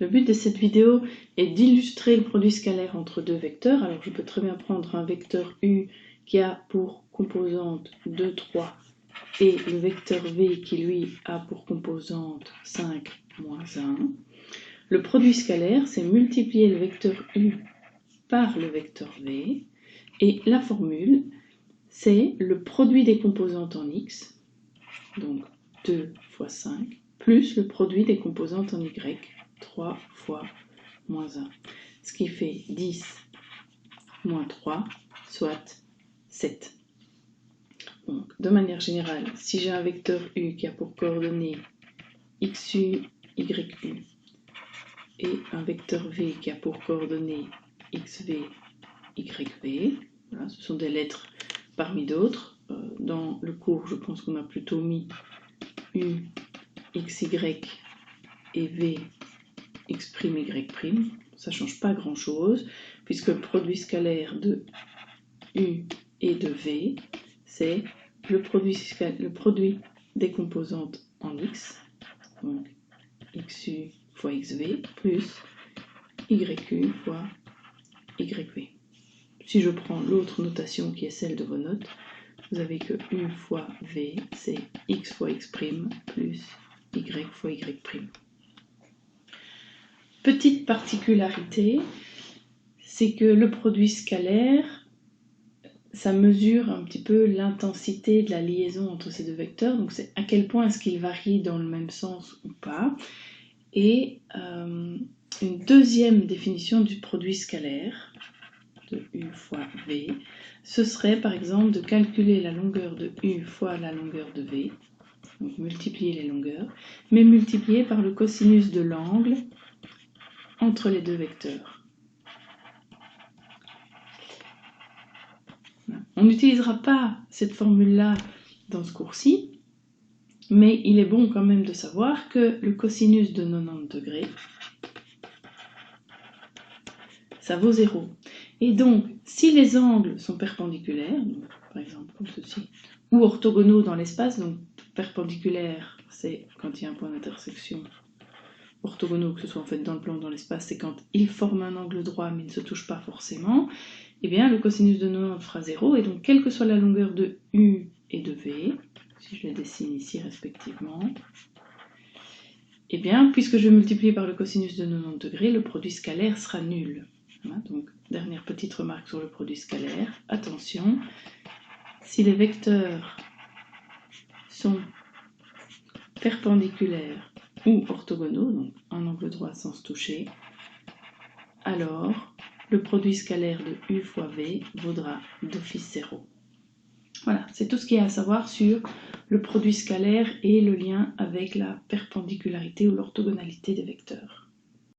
Le but de cette vidéo est d'illustrer le produit scalaire entre deux vecteurs. Alors je peux très bien prendre un vecteur U qui a pour composante 2, 3 et le vecteur V qui lui a pour composante 5, moins 1. Le produit scalaire, c'est multiplier le vecteur U par le vecteur V. Et la formule, c'est le produit des composantes en X, donc 2 fois 5, plus le produit des composantes en Y, 3 fois moins 1. Ce qui fait 10 moins 3, soit 7. Donc, de manière générale, si j'ai un vecteur U qui a pour coordonnées XU, YU, et un vecteur V qui a pour coordonnées XV, YV, voilà, ce sont des lettres parmi d'autres. Dans le cours, je pense qu'on a plutôt mis U, XY et V, X', Y'. Ça ne change pas grand-chose, puisque le produit scalaire de U et de V, c'est le produit des composantes en X, donc XU fois XV, plus YU fois YV. Si je prends l'autre notation qui est celle de vos notes, vous avez que U fois V, c'est X fois X' plus Y fois Y'. Petite particularité, c'est que le produit scalaire, ça mesure un petit peu l'intensité de la liaison entre ces deux vecteurs, donc c'est à quel point est-ce qu'ils varient dans le même sens ou pas. Et une deuxième définition du produit scalaire, de U fois V, ce serait par exemple de calculer la longueur de U fois la longueur de V, donc multiplier les longueurs, mais multiplier par le cosinus de l'angle entre les deux vecteurs. On n'utilisera pas cette formule-là dans ce cours-ci, mais il est bon quand même de savoir que le cosinus de 90 degrés, ça vaut 0. Et donc, si les angles sont perpendiculaires, donc, par exemple comme ceci, ou orthogonaux dans l'espace, donc perpendiculaire, c'est quand il y a un point d'intersection, orthogonaux, que ce soit en fait dans le plan ou dans l'espace, c'est quand ils forment un angle droit mais ne se touchent pas forcément, et bien le cosinus de 90 fera 0, et donc quelle que soit la longueur de U et de V, si je les dessine ici respectivement, et bien puisque je vais multiplier par le cosinus de 90 degrés, le produit scalaire sera nul. Voilà, donc dernière petite remarque sur le produit scalaire, attention, si les vecteurs sont perpendiculaires ou orthogonaux, donc un angle droit sans se toucher, alors le produit scalaire de U fois V vaudra d'office 0. Voilà, c'est tout ce qu'il y a à savoir sur le produit scalaire et le lien avec la perpendicularité ou l'orthogonalité des vecteurs.